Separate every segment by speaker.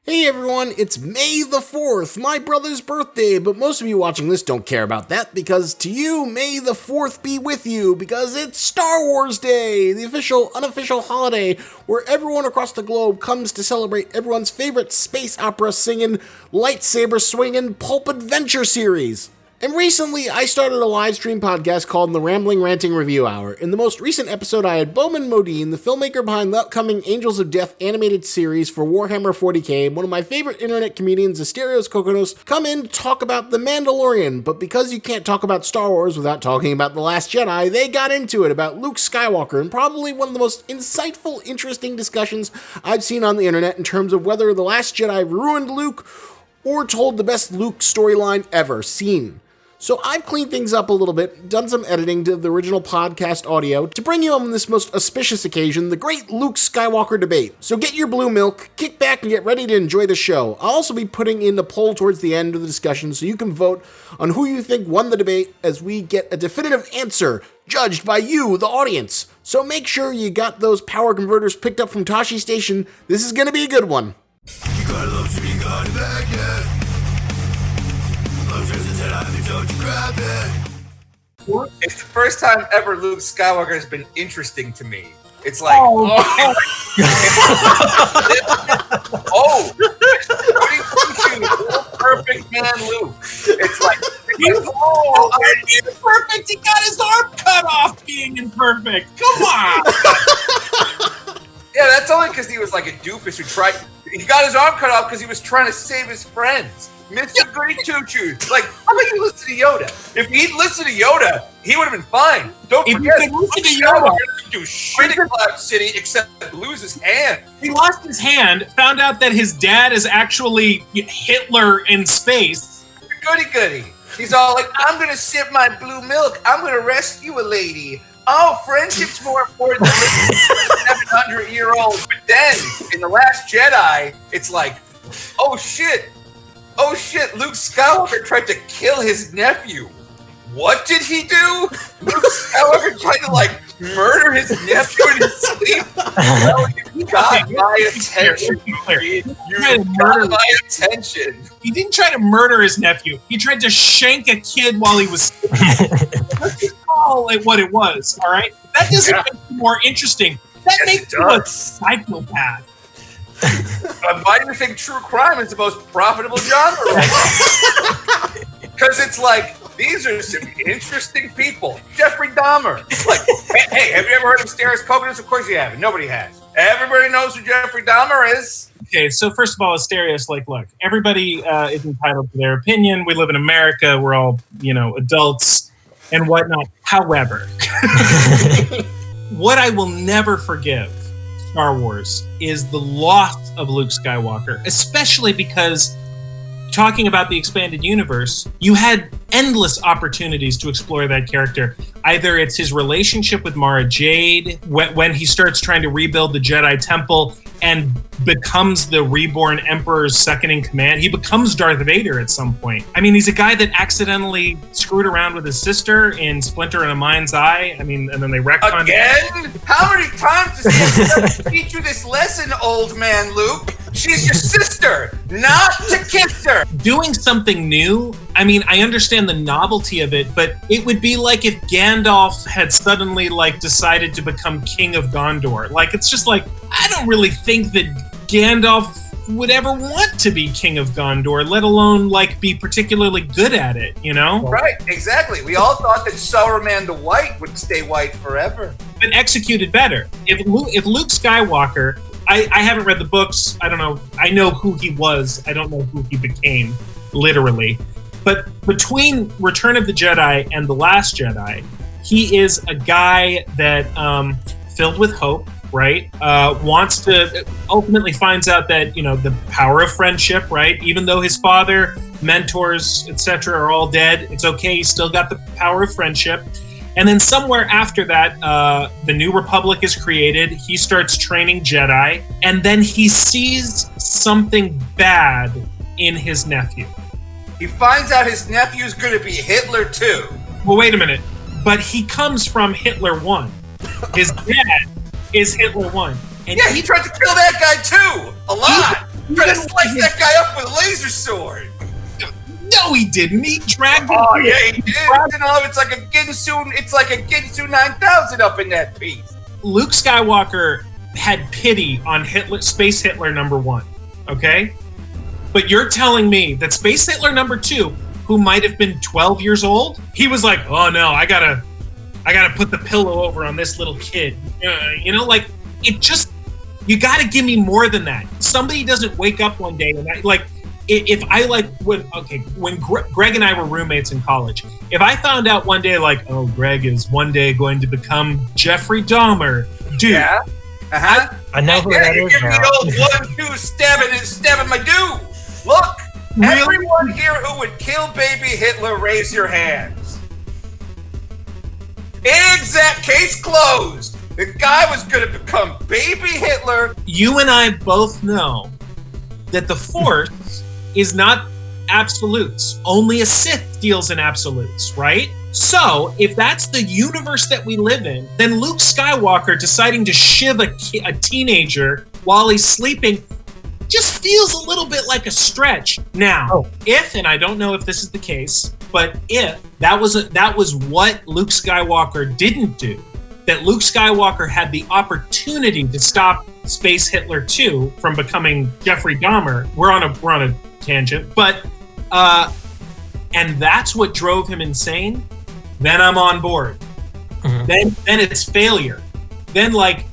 Speaker 1: Hey everyone, it's May the 4th, my brother's birthday, but most of you watching this don't care about that, because to you, May the 4th be with you, because it's Star Wars Day, the official, unofficial holiday, where everyone across the globe comes to celebrate everyone's favorite space opera singing, lightsaber swinging, pulp adventure series. And recently, I started a live stream podcast called The Rambling Ranting Review Hour. In the most recent episode, I had Boman Modine, the filmmaker behind the upcoming Angels of Death animated series for Warhammer 40k, one of my favorite internet comedians, Asterios Kokkinos, come in to talk about The Mandalorian. But because you can't talk about Star Wars without talking about The Last Jedi, they got into it about Luke Skywalker, and probably one of the most insightful, interesting discussions I've seen on the internet in terms of whether The Last Jedi ruined Luke or told the best Luke storyline ever seen. So I've cleaned things up a little bit, done some editing to the original podcast audio to bring you on this most auspicious occasion, the great Luke Skywalker debate. So get your blue milk, kick back, and get ready to enjoy the show. I'll also be putting in a poll towards the end of the discussion so you can vote on who you think won the debate as we get a definitive answer judged by you, the audience. So make sure you got those power converters picked up from Tashi Station. This is going to be a good one.
Speaker 2: You gotta love to be gone back yet.
Speaker 3: It's the first time ever Luke Skywalker has been interesting to me. It's like, perfect man Luke. It's like,
Speaker 4: he's imperfect. He got his arm cut off being imperfect. Come on.
Speaker 3: Yeah, that's only because he was like a doofus who tried. He got his arm cut off because he was trying to save his friends. Mr. Goody Two-Shoes. Like, how about you listen to Yoda? If he'd listened to Yoda, he would have been fine. Don't forget,
Speaker 4: if you listen to Yoda,
Speaker 3: doesn't do shit in Cloud City except lose his hand.
Speaker 4: He lost his hand, found out that his dad is actually Hitler in space.
Speaker 3: Goody. He's all like, I'm going to sip my blue milk. I'm going to rescue a lady. Oh, friendship's more important than a 700-year-old. But then, in The Last Jedi, it's like, oh shit, Luke Skywalker tried to kill his nephew. What did he do? Luke Skywalker tried to, murder his nephew in his sleep? Well, you got my attention. You got my attention.
Speaker 4: He didn't try to murder his nephew. He tried to shank a kid while he was sleeping. Let's call it what it was, all right? That doesn't make it more interesting. That makes you a psychopath.
Speaker 3: Why do you think true crime is the most profitable genre right now? Because it's like, these are some interesting people. Jeffrey Dahmer. Like, hey, have you ever heard of Asterios Kokkinos? Of course you haven't. Nobody has. Everybody knows who Jeffrey Dahmer is.
Speaker 4: Okay, so first of all, Asterios, look, everybody is entitled to their opinion. We live in America. We're all, adults and whatnot. However, what I will never forgive Star Wars is the loss of Luke Skywalker, especially because talking about the expanded universe, you had endless opportunities to explore that character. Either it's his relationship with Mara Jade, when he starts trying to rebuild the Jedi Temple and becomes the reborn Emperor's second in command. He becomes Darth Vader at some point. I mean, he's a guy that accidentally screwed around with his sister in Splinter in a Mind's Eye. I mean, and then they retconned
Speaker 3: again? How many times does he teach you this lesson, old man Luke? She's your sister, not to kiss her.
Speaker 4: Doing something new, I mean, I understand the novelty of it, but it would be like if Gandalf had suddenly decided to become King of Gondor. It's just I don't really think that Gandalf would ever want to be King of Gondor, let alone be particularly good at it,
Speaker 3: Right, exactly. We all thought that Saruman the White would stay white forever.
Speaker 4: But executed better. If Luke Skywalker, I haven't read the books, I don't know, I know who he was, I don't know who he became, literally. But between Return of the Jedi and The Last Jedi, he is a guy that, filled with hope, right? Wants to, ultimately finds out that, the power of friendship, right? Even though his father, mentors, etc. are all dead, it's okay, he's still got the power of friendship. And then somewhere after that, the New Republic is created, he starts training Jedi, and then he sees something bad in his nephew.
Speaker 3: He finds out his nephew's going to be Hitler too.
Speaker 4: Well, wait a minute. But he comes from Hitler 1. His dad is Hitler 1.
Speaker 3: And he tried to kill that guy too, a lot. Trying to slice that guy up with a laser sword.
Speaker 4: No, he didn't. He dragged him.
Speaker 3: Oh, yeah, he did. You know, it's like a Ginsu 9000 up in that piece.
Speaker 4: Luke Skywalker had pity on Space Hitler #1, okay? But you're telling me that Space Hitler #2, who might have been 12 years old, he was like, oh no, I gotta put the pillow over on this little kid. You know, like, it just, you gotta give me more than that. Somebody doesn't wake up one day and when Greg and I were roommates in college, if I found out one day, like, oh, Greg is one day going to become Jeffrey Dahmer, dude.
Speaker 3: Yeah. Uh-huh.
Speaker 5: I know who that is
Speaker 3: give
Speaker 5: now.
Speaker 3: me the old 1-2 stabbing my dude. Look,
Speaker 4: Really?
Speaker 3: everyone here who would kill baby Hitler, raise your hands. Exact case closed. The guy was going to become baby Hitler.
Speaker 4: You and I both know that the Force is not absolutes. Only a Sith deals in absolutes, right? So, if that's the universe that we live in, then Luke Skywalker deciding to shiv a teenager while he's sleeping just feels a little bit like a stretch. Now, if, and I don't know if this is the case, but if that was what Luke Skywalker didn't do, that Luke Skywalker had the opportunity to stop Space Hitler 2 from becoming Jeffrey Dahmer. We're on a tangent, but and that's what drove him insane. Then I'm on board. Mm-hmm. Then it's failure. Then, like,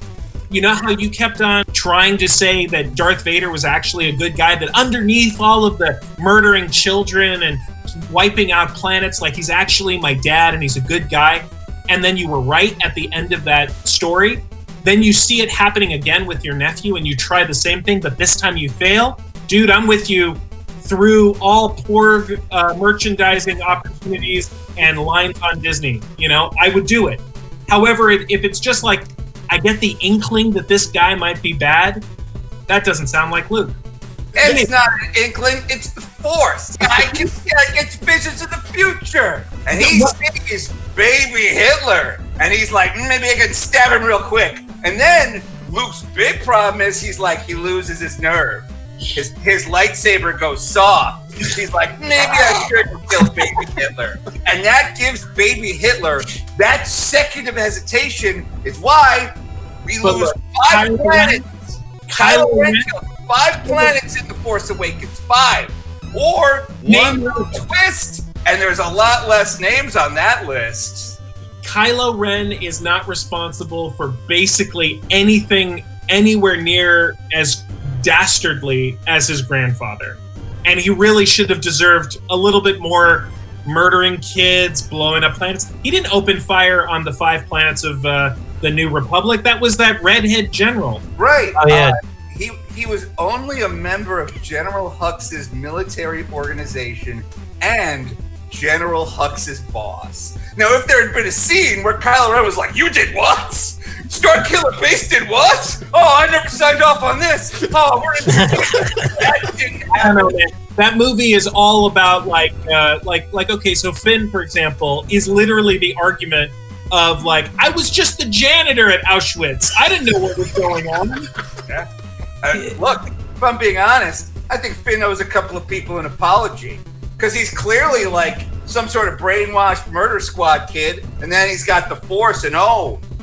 Speaker 4: you know how you kept on trying to say that Darth Vader was actually a good guy, that underneath all of the murdering children and wiping out planets, like, he's actually my dad and he's a good guy. And then you were right at the end of that story. Then you see it happening again with your nephew and you try the same thing, but this time you fail. Dude, I'm with you through all poor merchandising opportunities and lines on Disney. You know, I would do it. However, if it's just like, I get the inkling that this guy might be bad, that doesn't sound like Luke.
Speaker 3: It's not an inkling, it's the Force. Guy gets visions of the future. And he sees baby Hitler. And he's like, maybe I can stab him real quick. And then Luke's big problem is he loses his nerve. His lightsaber goes soft. He's like, maybe I should kill baby Hitler. And that gives baby Hitler that second of hesitation is why we lose 5 planets. Kylo Ren killed 5 planets in The Force Awakens. 5. Or one little twist, and there's a lot less names on that list.
Speaker 4: Kylo Ren is not responsible for basically anything anywhere near as dastardly as his grandfather. And he really should have deserved a little bit more murdering kids, blowing up planets. He didn't open fire on the 5 planets of the New Republic. That was that redhead general.
Speaker 3: Right.
Speaker 5: Oh, yeah.
Speaker 3: He was only a member of General Hux's military organization and General Hux's boss. Now, if there had been a scene where Kylo Ren was like, you did what? Starkiller Base did what? Oh, I never signed off on this. Oh, we're in that didn't happen.
Speaker 4: I don't know, man. That movie is all about like okay, so Finn, for example, is literally the argument of like, I was just the janitor at Auschwitz. I didn't know what was going on.
Speaker 3: Yeah. Look, if I'm being honest, I think Finn owes a couple of people an apology. Because he's clearly like some sort of brainwashed murder squad kid, and then he's got the Force, and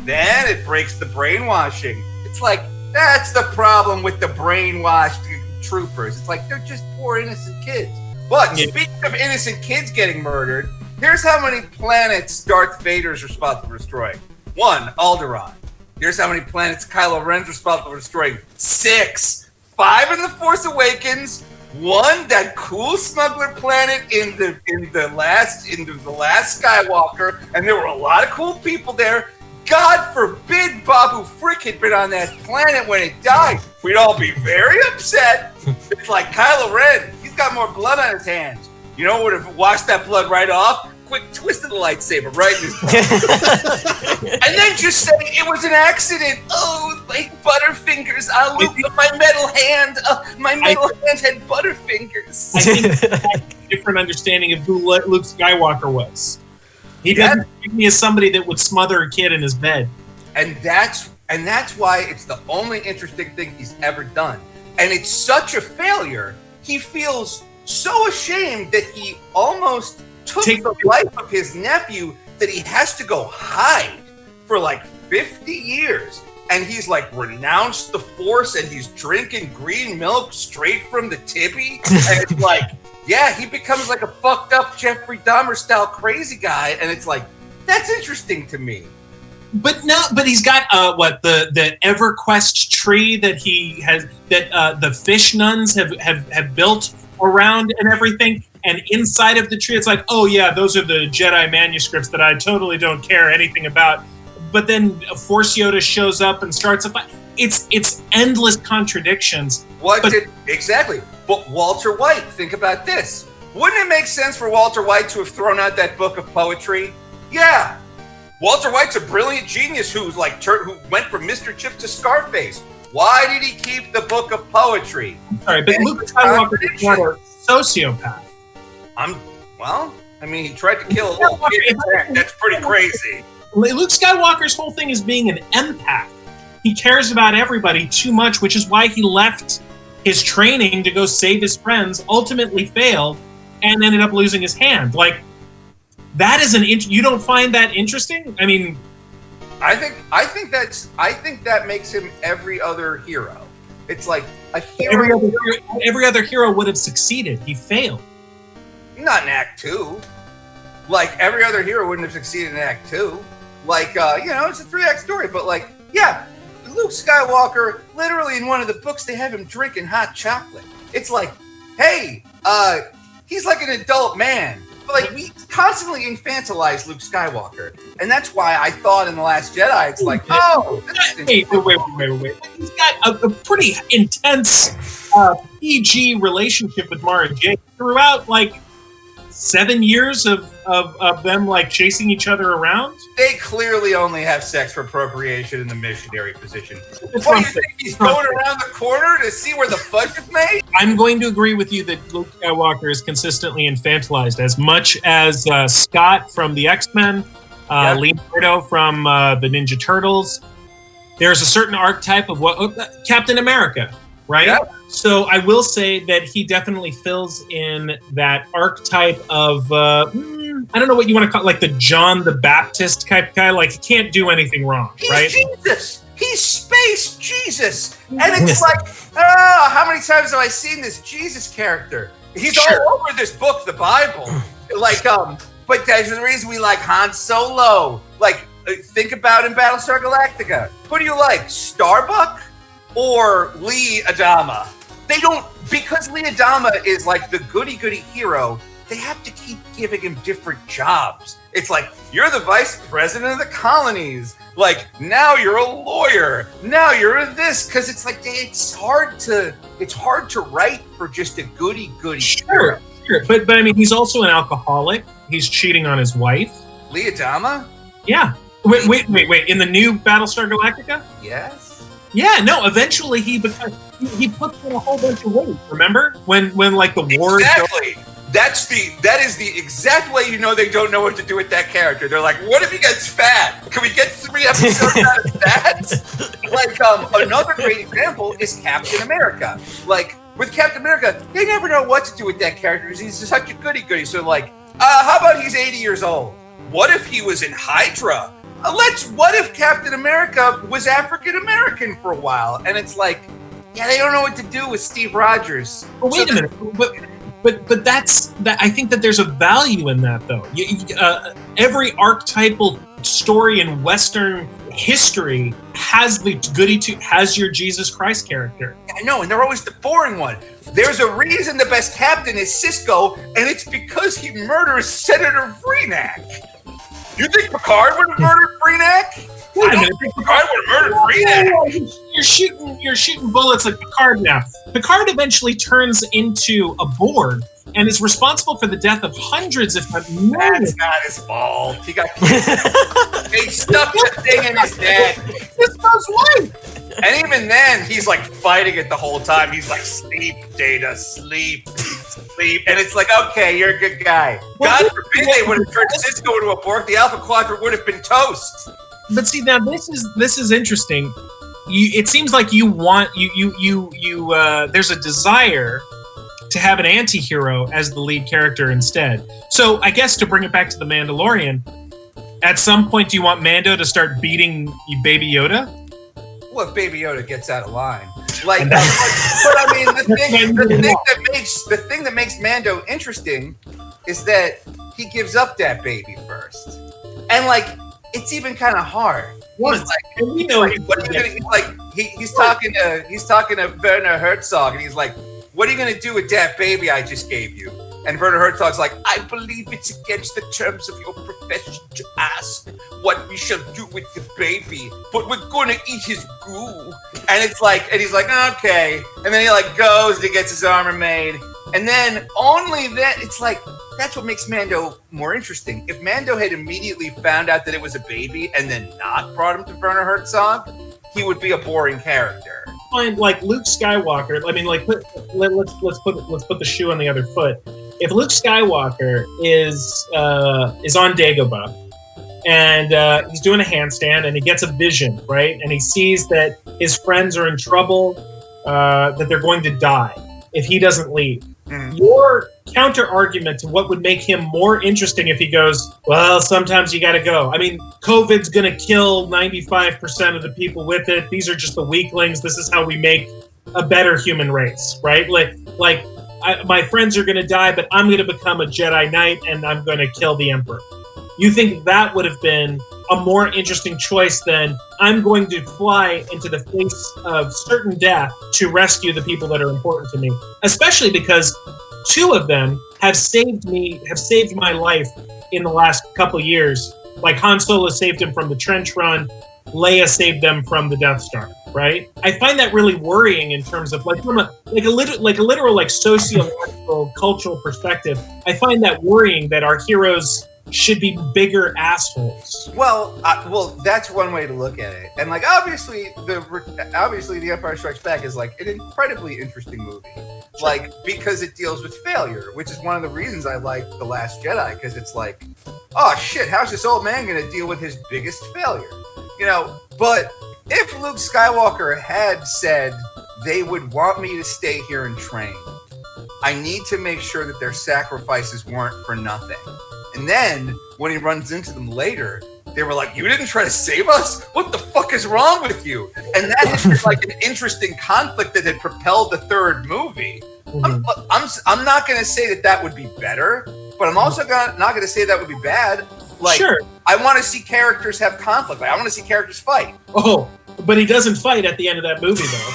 Speaker 3: then it breaks the brainwashing. It's like, that's the problem with the brainwashed troopers. It's like, they're just poor innocent kids. But speaking of innocent kids getting murdered, here's how many planets Darth Vader's responsible for destroying. 1, Alderaan. Here's how many planets Kylo Ren's responsible for destroying. 6. 5 in The Force Awakens. 1, that cool smuggler planet in the last Skywalker, and there were a lot of cool people there. God forbid Babu Frick had been on that planet when it died. We'd all be very upset. It's like Kylo Ren, he's got more blood on his hands. You know what would have washed that blood right off? Quick twist of the lightsaber right in his and then just say it was an accident. Oh, like Butterfingers. My metal hand. My metal hand had Butterfingers.
Speaker 4: I think that's a different understanding of who Luke Skywalker was. He doesn't think me as somebody that would smother a kid in his bed.
Speaker 3: And that's why it's the only interesting thing he's ever done. and it's such a failure, he feels so ashamed that he almost took the life of his nephew that he has to go hide for like 50 years. And he's like renounced the Force and he's drinking green milk straight from the tippy. And it's like, yeah, he becomes like a fucked up Jeffrey Dahmer style crazy guy. And it's like, that's interesting to me.
Speaker 4: But he's got the EverQuest tree that he has, that the fish nuns have built around and everything. And inside of the tree, it's like, oh yeah, those are the Jedi manuscripts that I totally don't care anything about. But then Force Yoda shows up and starts a fight. It's endless contradictions.
Speaker 3: Exactly. But Walter White, think about this. Wouldn't it make sense for Walter White to have thrown out that book of poetry? Yeah. Walter White's a brilliant genius who went from Mr. Chip to Scarface. Why did he keep the book of poetry?
Speaker 4: Sorry, but Luke Skywalker is not a sociopath.
Speaker 3: He tried to kill a little kid. That's pretty crazy.
Speaker 4: Luke Skywalker's whole thing is being an empath. He cares about everybody too much, which is why he left his training to go save his friends, ultimately failed, and ended up losing his hand. Like, that is you don't find that interesting? I mean,
Speaker 3: I think that makes him every other hero. It's like a hero.
Speaker 4: Every other hero would have succeeded. He failed.
Speaker 3: Not in Act 2. Like, every other hero wouldn't have succeeded in Act 2. Like, it's a 3-act story, but like, yeah, Luke Skywalker, literally in one of the books, they have him drinking hot chocolate. It's like, hey, he's like an adult man. But like, we constantly infantilize Luke Skywalker. And that's why I thought in The Last Jedi, it's like, oh,
Speaker 4: wait. He's got a pretty intense PG relationship with Mara Jade throughout, like, 7 years of them like chasing each other around.
Speaker 3: They clearly only have sex for procreation in the missionary position. What do you think? He's going around the corner to see where the fudge is made?
Speaker 4: I'm going to agree with you that Luke Skywalker is consistently infantilized, as much as Scott from the X-Men, Leonardo from the Ninja Turtles. There's a certain archetype of Captain America, right? Yeah. So I will say that he definitely fills in that archetype of, I don't know what you want to call it, like the John the Baptist type guy. Like, he can't do anything wrong, right?
Speaker 3: He's Jesus. He's space Jesus. And it's like, how many times have I seen this Jesus character? He's all over this book, the Bible. Like, but there's the reason we like Han Solo. Like, think about in Battlestar Galactica. Who do you like, Starbuck or Lee Adama? They don't, because Lee Adama is like the goody-goody hero, they have to keep giving him different jobs. It's like, you're the vice president of the colonies. Like, now you're a lawyer. Now you're this. Because it's like, it's hard to write for just a goody-goody hero.
Speaker 4: Sure. But I mean, he's also an alcoholic. He's cheating on his wife.
Speaker 3: Lee Adama?
Speaker 4: Yeah. Wait. In the new Battlestar Galactica?
Speaker 3: Yes.
Speaker 4: Yeah, no, eventually he puts in a whole bunch of weight, remember? When like the war...
Speaker 3: Exactly. That is the exact way you know they don't know what to do with that character. They're like, what if he gets fat? Can we get 3 episodes out of that? Like, another great example is Captain America. Like, with Captain America, they never know what to do with that character because he's such a goody-goody. So like, how about he's 80 years old? What if he was in Hydra? What if Captain America was African American for a while? And it's like, yeah, they don't know what to do with Steve Rogers.
Speaker 4: But wait a minute. But that. I think that there's a value in that, though. Every archetypal story in Western history has has your Jesus Christ character.
Speaker 3: I know, and they're always the boring one. There's a reason the best captain is Cisco, and it's because he murders Senator Vreenak. You think Picard would have murdered Vreenak? I don't think Picard would have murdered Vreenak.
Speaker 4: You're shooting bullets like Picard now. Picard eventually turns into a Borg and is responsible for the death of hundreds, if not millions.
Speaker 3: That's not his fault. He got they stuck the thing in his neck.
Speaker 4: Cisco's wife.
Speaker 3: And even then, he's like fighting it the whole time. He's like, sleep, Data, sleep. And it's like, okay, you're a good guy. God forbid they would have turned Cisco into a Borg. The Alpha Quadrant would have been toast.
Speaker 4: But see, now this is interesting. it seems like you want there's a desire to have an anti-hero as the lead character instead. So I guess to bring it back to the Mandalorian, at some point, do you want Mando to start beating Baby Yoda?
Speaker 3: Well, if Baby Yoda gets out of line, but I mean, the thing that makes Mando interesting is that he gives up that baby first, and like it's even kind of hard. He's talking to Werner Herzog, and he's like, "What are you gonna do with that baby I just gave you?" And Werner Herzog's like, "I believe it's against the terms of your profession to ask what we shall do with the baby, but we're gonna eat his goo." And it's like, and he's like, "Okay." And then he like goes and he gets his armor made, and then only then it's like that's what makes Mando more interesting. If Mando had immediately found out that it was a baby and then not brought him to Werner Herzog, he would be a boring character.
Speaker 4: Find like Luke Skywalker. I mean, like let's put the shoe on the other foot. If Luke Skywalker is on Dagobah and he's doing a handstand and he gets a vision, right? And he sees that his friends are in trouble, that they're going to die if he doesn't leave. Your counter argument to what would make him more interesting if he goes, well, sometimes you got to go. I mean, COVID's going to kill 95% of the people with it. These are just the weaklings. This is how we make a better human race, right? My friends are going to die, but I'm going to become a Jedi Knight and I'm going to kill the Emperor. You think that would have been a more interesting choice than I'm going to fly into the face of certain death to rescue the people that are important to me, especially because two of them have saved my life in the last couple years. Like Han Solo saved him from the trench run, Leia saved them from the Death Star, right? I find that really worrying in terms of from a literal sociological cultural perspective. I find that worrying that our heroes should be bigger assholes.
Speaker 3: Well, that's one way to look at it. And like obviously The Empire Strikes Back is like an incredibly interesting movie. Like because it deals with failure, which is one of the reasons I like The Last Jedi, because it's like, oh shit, how's this old man gonna deal with his biggest failure? You know, but if Luke Skywalker had said they would want me to stay here and train, I need to make sure that their sacrifices weren't for nothing. And then when he runs into them later, they were like, "You didn't try to save us? What the fuck is wrong with you?" And that has been like an interesting conflict that had propelled the third movie. I'm not going to say that would be better, but I'm also not going to say that would be bad. Like, sure. I want to see characters have conflict. Like, I want to see characters fight.
Speaker 4: Oh, but he doesn't fight at the end of that movie, though.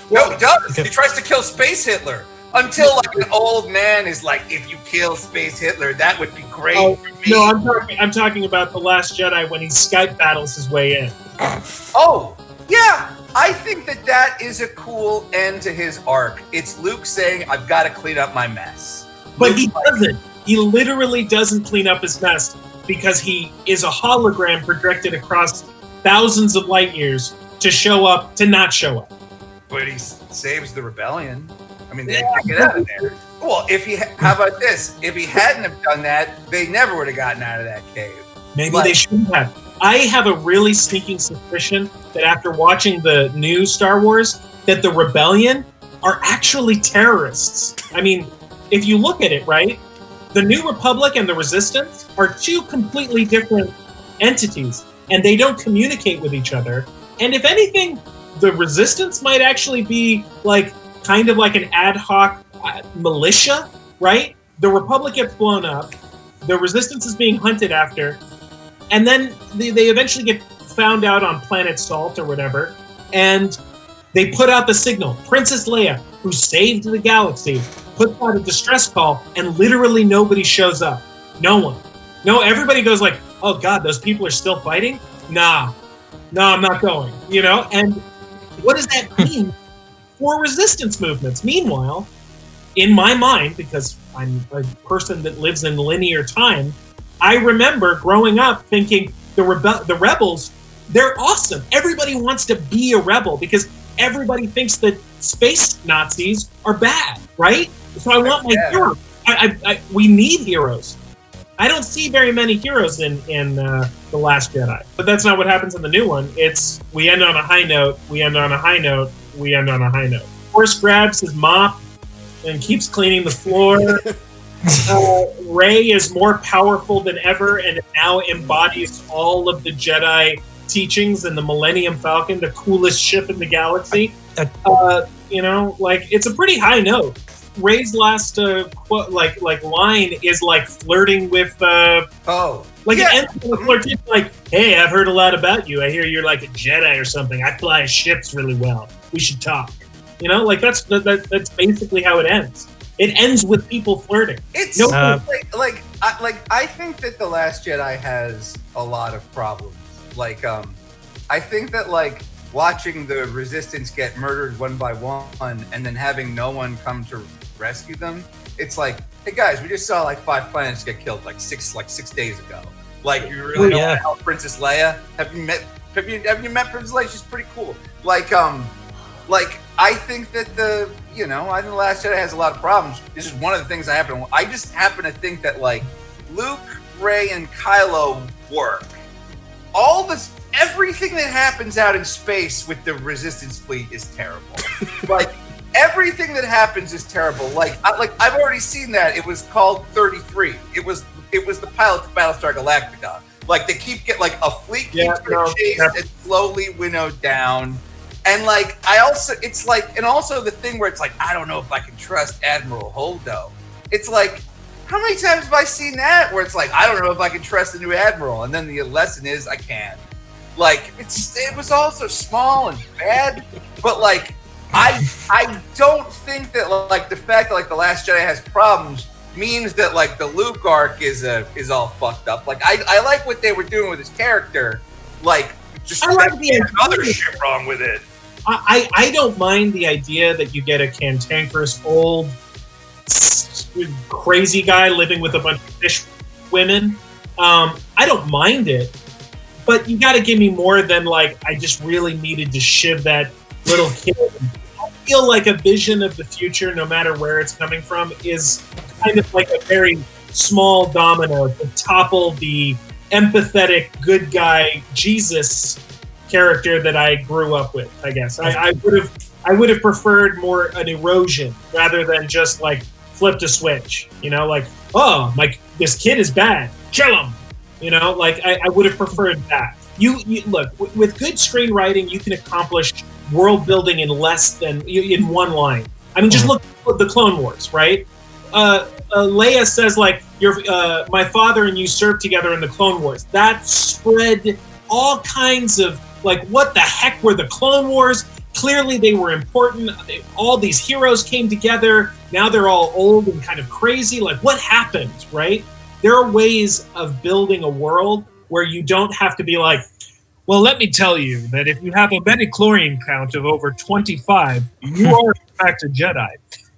Speaker 3: No, he does. He tries to kill Space Hitler. Until like an old man is like, if you kill Space Hitler, that would be great for me.
Speaker 4: No, I'm talking about The Last Jedi when he Skype battles his way in.
Speaker 3: Oh, yeah. I think that is a cool end to his arc. It's Luke saying, I've got to clean up my mess.
Speaker 4: But he doesn't. He literally doesn't clean up his mess because he is a hologram projected across thousands of light years to not show up.
Speaker 3: But he saves the rebellion. I mean, they can't get out of there. Well, how about this? If he hadn't have done that, they never would have gotten out of that cave.
Speaker 4: Maybe they shouldn't have. I have a really sneaking suspicion that after watching the new Star Wars, that the rebellion are actually terrorists. I mean, if you look at it, right, the New Republic and the Resistance are two completely different entities, and they don't communicate with each other. And if anything, the Resistance might actually be like kind of like an ad hoc militia, right? The Republic gets blown up, the Resistance is being hunted after, and then they eventually get found out on planet Salt or whatever, and they put out the signal. Princess Leia, who saved the galaxy, puts out a distress call, and literally nobody shows up. No one. No, everybody goes like, oh God, those people are still fighting? Nah, I'm not going, you know? And what does that mean for resistance movements? Meanwhile, in my mind, because I'm a person that lives in linear time, I remember growing up thinking the rebels, they're awesome. Everybody wants to be a rebel because everybody thinks that space Nazis are bad, right? So I want my hero. We need heroes. I don't see very many heroes in The Last Jedi. But that's not what happens in the new one. It's we end on a high note, we end on a high note, we end on a high note. Force grabs his mop and keeps cleaning the floor. Rey is more powerful than ever and now embodies all of the Jedi teachings in the Millennium Falcon, the coolest ship in the galaxy. It's a pretty high note. Rey's last line is like flirting with it ends with a flirtation like, hey, I've heard a lot about you. I hear you're like a Jedi or something. I fly ships really well. We should talk. That's basically how it ends. It ends with people flirting.
Speaker 3: It's I think that The Last Jedi has a lot of problems. I think that watching the Resistance get murdered one by one and then having no one come to rescue them, it's like, hey guys, we just saw 5 planets get killed 6 days ago. You really don't want to help Princess Leia? Have you met Princess Leia? She's pretty cool. I think that I think The Last Jedi has a lot of problems. This is one of the things I just happen to think that Luke, Rey, and Kylo work. Everything that happens out in space with the Resistance fleet is terrible. Everything that happens is terrible. I've already seen that. It was called 33. It was the pilot of Battlestar Galactica. They keep a fleet keeps getting chased and slowly winnowed down. And also the thing where it's I don't know if I can trust Admiral Holdo. It's how many times have I seen that where it's I don't know if I can trust the new Admiral, and then the lesson is I can. It was all so small and bad, but I don't think that the fact that The Last Jedi has problems means that the Luke arc is all fucked up. I like what they were doing with his character. Just
Speaker 4: I like the
Speaker 3: other shit wrong with it.
Speaker 4: I don't mind the idea that you get a cantankerous old crazy guy living with a bunch of fish women. I don't mind it, but you got to give me more than I just really needed to shiv that little kid. I feel like a vision of the future, no matter where it's coming from, is kind of like a very small domino to topple the empathetic good guy Jesus character that I grew up with. I guess I would have preferred more an erosion rather than just flipped a switch. This kid is bad. Kill him. I would have preferred that. You look with good screenwriting, you can accomplish world building in less than in one line. I mean, just look at the Clone Wars, right? Leia says my father and you served together in the Clone Wars. That spread all kinds of what the heck were the Clone Wars? Clearly they were important. All these heroes came together. Now they're all old and kind of crazy. What happened, right? There are ways of building a world where you don't have to be well, let me tell you that if you have a midichlorian count of over 25, you are in fact a Jedi.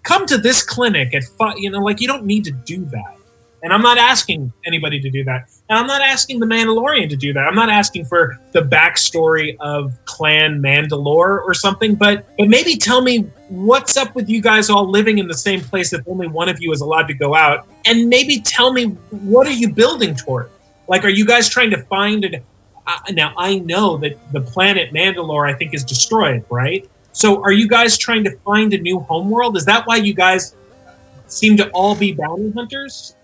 Speaker 4: Come to this clinic at 5, you don't need to do that. And I'm not asking anybody to do that. And I'm not asking the Mandalorian to do that. I'm not asking for the backstory of Clan Mandalore or something, but maybe tell me what's up with you guys all living in the same place if only one of you is allowed to go out. And maybe tell me, what are you building toward? Are you guys trying to find it? Now, I know that the planet Mandalore, I think, is destroyed, right? So are you guys trying to find a new homeworld? Is that why you guys seem to all be bounty hunters?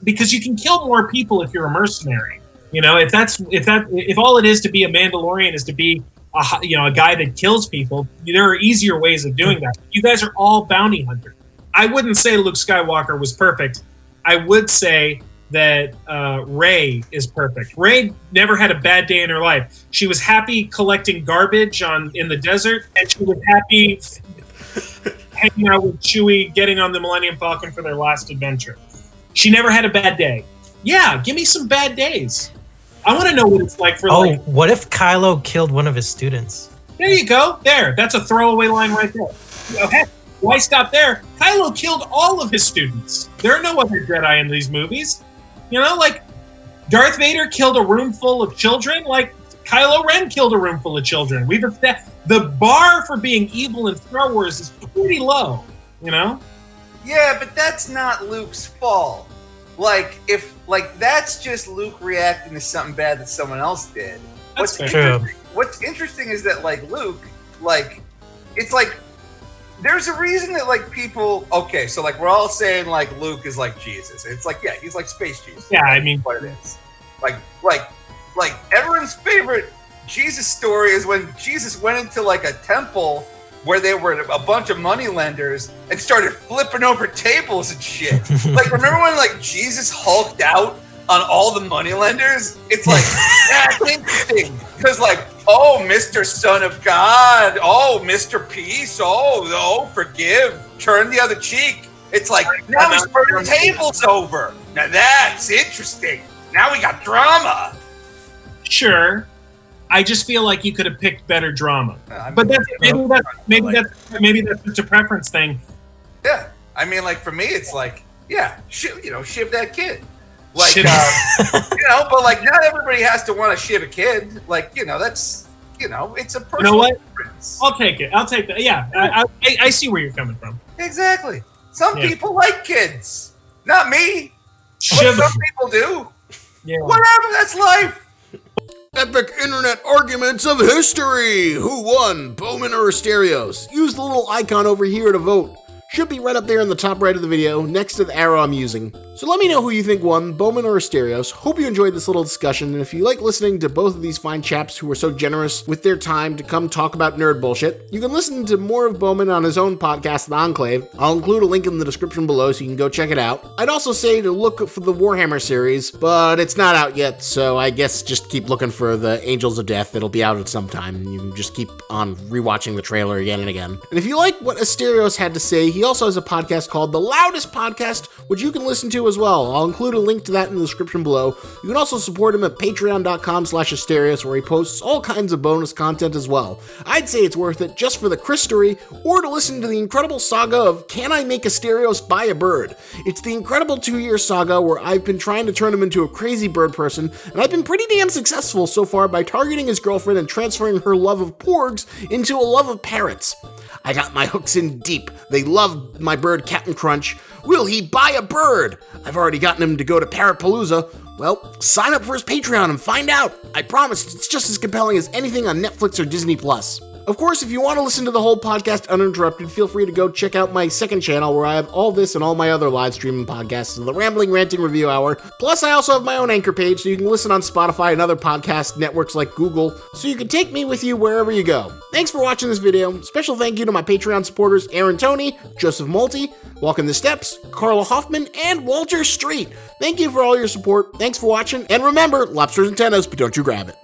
Speaker 4: Because you can kill more people if you're a mercenary. If all it is to be a Mandalorian is to be a guy that kills people, there are easier ways of doing that. You guys are all bounty hunters. I wouldn't say Luke Skywalker was perfect. I would say that Rey is perfect. Rey never had a bad day in her life. She was happy collecting garbage in the desert, and she was happy hanging out with Chewie, getting on the Millennium Falcon for their last adventure. She never had a bad day. Yeah, give me some bad days. I want to know what it's like for
Speaker 5: what if Kylo killed one of his students?
Speaker 4: There you go. There. That's a throwaway line right there. Okay. Why stop there? Kylo killed all of his students. There are no other Jedi in these movies. Darth Vader killed a room full of children. Kylo Ren killed a room full of children. The bar for being evil in Star Wars is pretty low,
Speaker 3: Yeah, but that's not Luke's fault. like, if, like, that's just Luke reacting to something bad that someone else did.
Speaker 4: That's
Speaker 3: What's interesting is that, like, Luke, like, it's like, there's a reason that, like, people, okay, so, like, we're all saying, like, Luke is like Jesus. It's like, yeah, he's like space Jesus.
Speaker 4: Yeah, I mean,
Speaker 3: what it is. Like, everyone's favorite Jesus story is when Jesus went into, like, a temple where there were a bunch of moneylenders and started flipping over tables and shit. Like, remember when, like, Jesus hulked out on all the moneylenders? It's like, that's interesting. Because, like, oh, Mr. Son of God. Oh, Mr. Peace. Oh, forgive. Turn the other cheek. It's like, now he's turning tables over. Now that's interesting. Now we got drama.
Speaker 4: Sure. I just feel like you could have picked better drama. But maybe that's just a preference thing.
Speaker 3: Yeah. I mean, like, for me, it's like, yeah, shiv that kid. Like, but, like, not everybody has to want to shiv a kid. Like, that's, it's a personal preference.
Speaker 4: I'll take it. I'll take that. Yeah, I see where you're coming from.
Speaker 3: Exactly. Some people like kids. Not me.
Speaker 4: Shiv.
Speaker 3: But some people do.
Speaker 4: Yeah.
Speaker 3: Whatever, that's life.
Speaker 1: Epic internet arguments of history! Who won, Boman or Asterios? Use the little icon over here to vote. Should be right up there in the top right of the video, next to the arrow I'm using. So let me know who you think won, Boman or Asterios. Hope you enjoyed this little discussion, and if you like listening to both of these fine chaps who were so generous with their time to come talk about nerd bullshit, you can listen to more of Boman on his own podcast, The Enclave. I'll include a link in the description below so you can go check it out. I'd also say to look for the Warhammer series, but it's not out yet, so I guess just keep looking for the Angels of Death. It'll be out at some time, and you can just keep on rewatching the trailer again and again. And if you like what Asterios had to say, he also has a podcast called The Loudest Podcast, which you can listen to as well. I'll include a link to that in the description below. You can also support him at patreon.com/Asterios, where he posts all kinds of bonus content as well. I'd say it's worth it just for the Christory, or to listen to the incredible saga of Can I Make Asterios Buy a Bird? It's the incredible 2-year saga where I've been trying to turn him into a crazy bird person, and I've been pretty damn successful so far by targeting his girlfriend and transferring her love of porgs into a love of parrots. I got my hooks in deep. They love my bird, Captain Crunch. Will he buy a bird? I've already gotten him to go to Parrotpalooza. Well, sign up for his Patreon and find out. I promise it's just as compelling as anything on Netflix or Disney+. Of course, if you want to listen to the whole podcast uninterrupted, feel free to go check out my second channel where I have all this and all my other live streaming podcasts, the Rambling Ranting Review Hour. Plus, I also have my own Anchor page, so you can listen on Spotify and other podcast networks like Google, so you can take me with you wherever you go. Thanks for watching this video. Special thank you to my Patreon supporters, Aaron Toney, Joseph Multi, Walking the Steps, Carla Hoffman, and Walter Street. Thank you for all your support. Thanks for watching, and remember, lobsters and tennis, but don't you grab it.